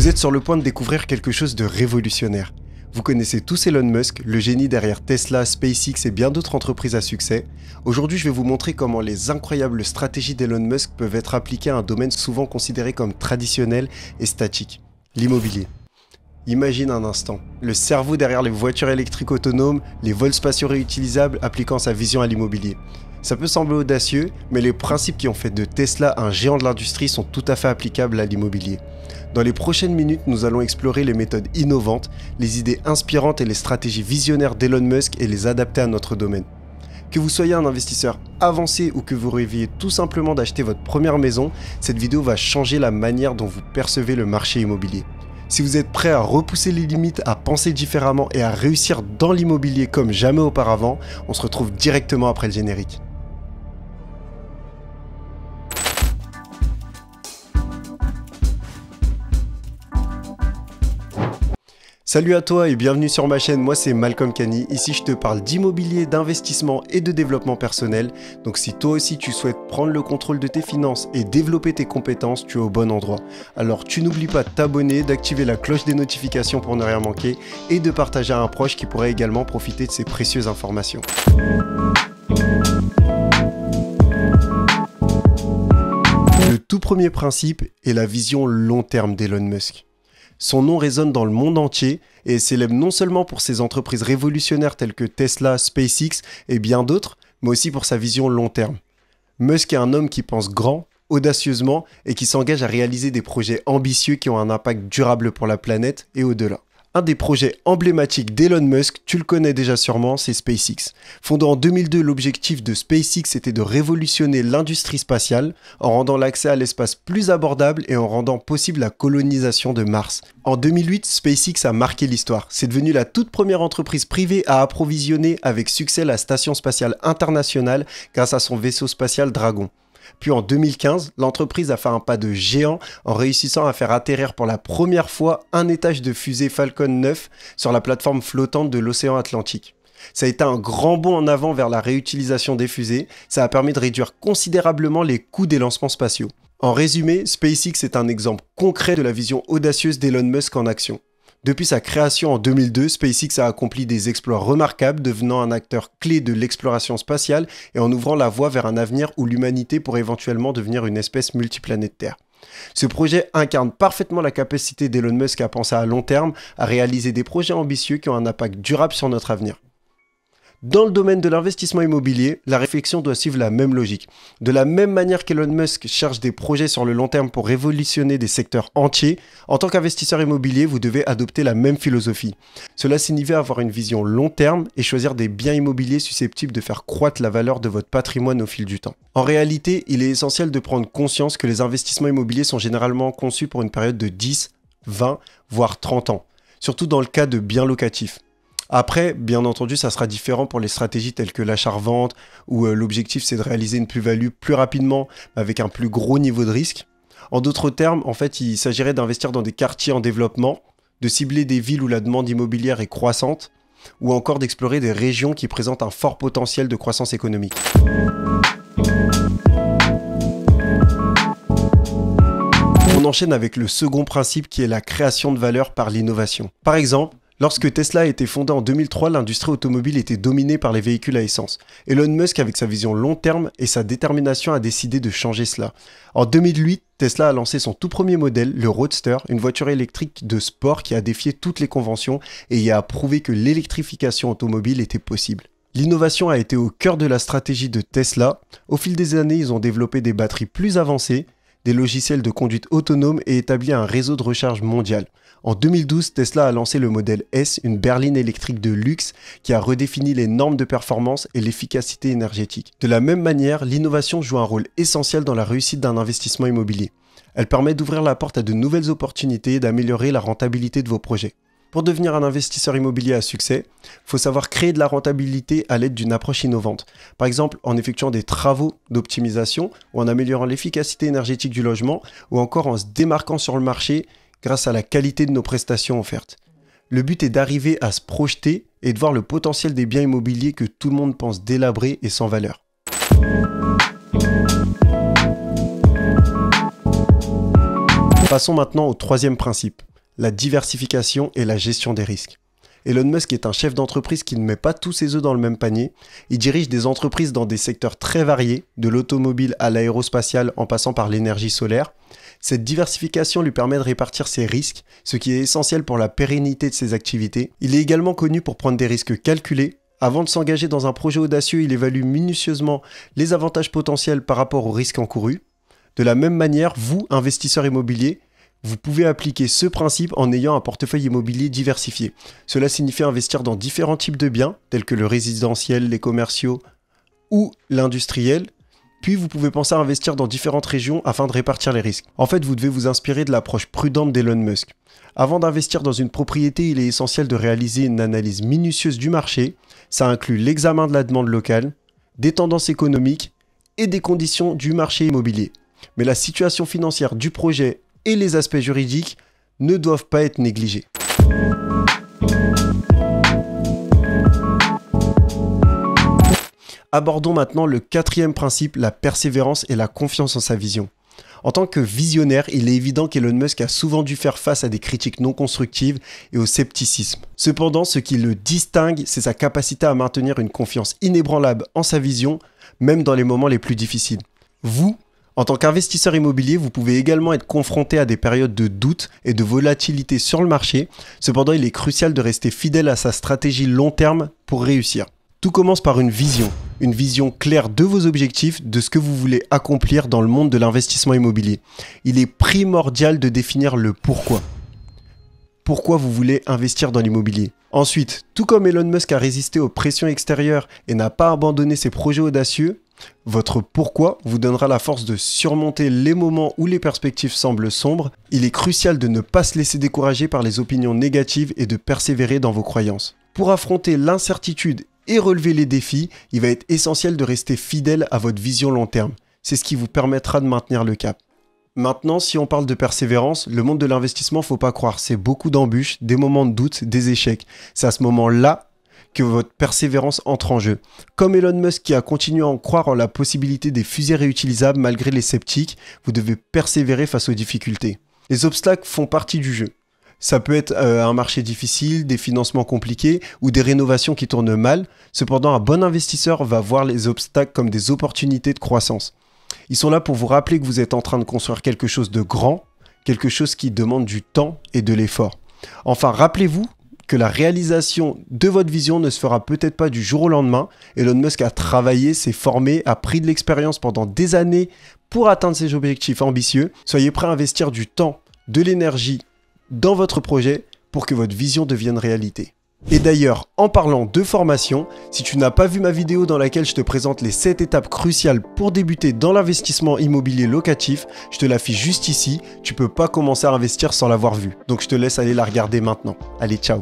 Vous êtes sur le point de découvrir quelque chose de révolutionnaire. Vous connaissez tous Elon Musk, le génie derrière Tesla, SpaceX et bien d'autres entreprises à succès. Aujourd'hui, je vais vous montrer comment les incroyables stratégies d'Elon Musk peuvent être appliquées à un domaine souvent considéré comme traditionnel et statique, l'immobilier. Imagine un instant, le cerveau derrière les voitures électriques autonomes, les vols spatiaux réutilisables appliquant sa vision à l'immobilier. Ça peut sembler audacieux, mais les principes qui ont fait de Tesla un géant de l'industrie sont tout à fait applicables à l'immobilier. Dans les prochaines minutes, nous allons explorer les méthodes innovantes, les idées inspirantes et les stratégies visionnaires d'Elon Musk et les adapter à notre domaine. Que vous soyez un investisseur avancé ou que vous rêviez tout simplement d'acheter votre première maison, cette vidéo va changer la manière dont vous percevez le marché immobilier. Si vous êtes prêt à repousser les limites, à penser différemment et à réussir dans l'immobilier comme jamais auparavant, on se retrouve directement après le générique. Salut à toi et bienvenue sur ma chaîne, moi c'est Malcolm Kani. Ici je te parle d'immobilier, d'investissement et de développement personnel. Donc si toi aussi tu souhaites prendre le contrôle de tes finances et développer tes compétences, tu es au bon endroit. Alors tu n'oublies pas de t'abonner, d'activer la cloche des notifications pour ne rien manquer et de partager à un proche qui pourrait également profiter de ces précieuses informations. Le tout premier principe est la vision long terme d'Elon Musk. Son nom résonne dans le monde entier et est célèbre non seulement pour ses entreprises révolutionnaires telles que Tesla, SpaceX et bien d'autres, mais aussi pour sa vision long terme. Musk est un homme qui pense grand, audacieusement et qui s'engage à réaliser des projets ambitieux qui ont un impact durable pour la planète et au-delà. Un des projets emblématiques d'Elon Musk, tu le connais déjà sûrement, c'est SpaceX. Fondé en 2002, l'objectif de SpaceX était de révolutionner l'industrie spatiale en rendant l'accès à l'espace plus abordable et en rendant possible la colonisation de Mars. En 2008, SpaceX a marqué l'histoire. C'est devenu la toute première entreprise privée à approvisionner avec succès la Station spatiale internationale grâce à son vaisseau spatial Dragon. Puis en 2015, l'entreprise a fait un pas de géant en réussissant à faire atterrir pour la première fois un étage de fusée Falcon 9 sur la plateforme flottante de l'océan Atlantique. Ça a été un grand bond en avant vers la réutilisation des fusées, ça a permis de réduire considérablement les coûts des lancements spatiaux. En résumé, SpaceX est un exemple concret de la vision audacieuse d'Elon Musk en action. Depuis sa création en 2002, SpaceX a accompli des exploits remarquables, devenant un acteur clé de l'exploration spatiale et en ouvrant la voie vers un avenir où l'humanité pourrait éventuellement devenir une espèce multiplanétaire. Ce projet incarne parfaitement la capacité d'Elon Musk à penser à long terme, à réaliser des projets ambitieux qui ont un impact durable sur notre avenir. Dans le domaine de l'investissement immobilier, la réflexion doit suivre la même logique. De la même manière qu'Elon Musk cherche des projets sur le long terme pour révolutionner des secteurs entiers, en tant qu'investisseur immobilier, vous devez adopter la même philosophie. Cela signifie avoir une vision long terme et choisir des biens immobiliers susceptibles de faire croître la valeur de votre patrimoine au fil du temps. En réalité, il est essentiel de prendre conscience que les investissements immobiliers sont généralement conçus pour une période de 10, 20, voire 30 ans, surtout dans le cas de biens locatifs. Après, bien entendu, ça sera différent pour les stratégies telles que l'achat-revente, où l'objectif c'est de réaliser une plus-value plus rapidement, avec un plus gros niveau de risque. En d'autres termes, en fait, il s'agirait d'investir dans des quartiers en développement, de cibler des villes où la demande immobilière est croissante, ou encore d'explorer des régions qui présentent un fort potentiel de croissance économique. On enchaîne avec le second principe qui est la création de valeur par l'innovation. Par exemple, lorsque Tesla a été fondée en 2003, l'industrie automobile était dominée par les véhicules à essence. Elon Musk, avec sa vision long terme et sa détermination, a décidé de changer cela. En 2008, Tesla a lancé son tout premier modèle, le Roadster, une voiture électrique de sport qui a défié toutes les conventions et y a prouvé que l'électrification automobile était possible. L'innovation a été au cœur de la stratégie de Tesla. Au fil des années, ils ont développé des batteries plus avancées, des logiciels de conduite autonome et établi un réseau de recharge mondial. En 2012, Tesla a lancé le modèle S, une berline électrique de luxe qui a redéfini les normes de performance et l'efficacité énergétique. De la même manière, l'innovation joue un rôle essentiel dans la réussite d'un investissement immobilier. Elle permet d'ouvrir la porte à de nouvelles opportunités et d'améliorer la rentabilité de vos projets. Pour devenir un investisseur immobilier à succès, il faut savoir créer de la rentabilité à l'aide d'une approche innovante. Par exemple, en effectuant des travaux d'optimisation ou en améliorant l'efficacité énergétique du logement ou encore en se démarquant sur le marché grâce à la qualité de nos prestations offertes. Le but est d'arriver à se projeter et de voir le potentiel des biens immobiliers que tout le monde pense délabrés et sans valeur. Passons maintenant au troisième principe, la diversification et la gestion des risques. Elon Musk est un chef d'entreprise qui ne met pas tous ses œufs dans le même panier. Il dirige des entreprises dans des secteurs très variés, de l'automobile à l'aérospatiale en passant par l'énergie solaire. Cette diversification lui permet de répartir ses risques, ce qui est essentiel pour la pérennité de ses activités. Il est également connu pour prendre des risques calculés. Avant de s'engager dans un projet audacieux, il évalue minutieusement les avantages potentiels par rapport aux risques encourus. De la même manière, vous, investisseur immobilier, vous pouvez appliquer ce principe en ayant un portefeuille immobilier diversifié. Cela signifie investir dans différents types de biens, tels que le résidentiel, les commerciaux ou l'industriel. Puis vous pouvez penser à investir dans différentes régions afin de répartir les risques. En fait, vous devez vous inspirer de l'approche prudente d'Elon Musk. Avant d'investir dans une propriété, il est essentiel de réaliser une analyse minutieuse du marché. Ça inclut l'examen de la demande locale, des tendances économiques et des conditions du marché immobilier. Mais la situation financière du projet et les aspects juridiques ne doivent pas être négligés. Abordons maintenant le quatrième principe, la persévérance et la confiance en sa vision. En tant que visionnaire, il est évident qu'Elon Musk a souvent dû faire face à des critiques non constructives et au scepticisme. Cependant, ce qui le distingue, c'est sa capacité à maintenir une confiance inébranlable en sa vision, même dans les moments les plus difficiles. Vous, en tant qu'investisseur immobilier, vous pouvez également être confronté à des périodes de doute et de volatilité sur le marché. Cependant, il est crucial de rester fidèle à sa stratégie long terme pour réussir. Tout commence par une vision claire de vos objectifs, de ce que vous voulez accomplir dans le monde de l'investissement immobilier. Il est primordial de définir le pourquoi. Pourquoi vous voulez investir dans l'immobilier. Ensuite, tout comme Elon Musk a résisté aux pressions extérieures et n'a pas abandonné ses projets audacieux, votre pourquoi vous donnera la force de surmonter les moments où les perspectives semblent sombres. Il est crucial de ne pas se laisser décourager par les opinions négatives et de persévérer dans vos croyances. Pour affronter l'incertitude et relever les défis, il va être essentiel de rester fidèle à votre vision long terme. C'est ce qui vous permettra de maintenir le cap. Maintenant, si on parle de persévérance, le monde de l'investissement, faut pas croire, c'est beaucoup d'embûches, des moments de doute, des échecs. C'est à ce moment-là que votre persévérance entre en jeu. Comme Elon Musk qui a continué à en croire en la possibilité des fusées réutilisables malgré les sceptiques, vous devez persévérer face aux difficultés. Les obstacles font partie du jeu. Ça peut être un marché difficile, des financements compliqués ou des rénovations qui tournent mal. Cependant, un bon investisseur va voir les obstacles comme des opportunités de croissance. Ils sont là pour vous rappeler que vous êtes en train de construire quelque chose de grand, quelque chose qui demande du temps et de l'effort. Enfin, rappelez-vous que la réalisation de votre vision ne se fera peut-être pas du jour au lendemain. Elon Musk a travaillé, s'est formé, a pris de l'expérience pendant des années pour atteindre ses objectifs ambitieux. Soyez prêts à investir du temps, de l'énergie dans votre projet pour que votre vision devienne réalité. Et d'ailleurs, en parlant de formation, si tu n'as pas vu ma vidéo dans laquelle je te présente les 7 étapes cruciales pour débuter dans l'investissement immobilier locatif, je te l'affiche juste ici, tu peux pas commencer à investir sans l'avoir vue. Donc je te laisse aller la regarder maintenant. Allez, ciao!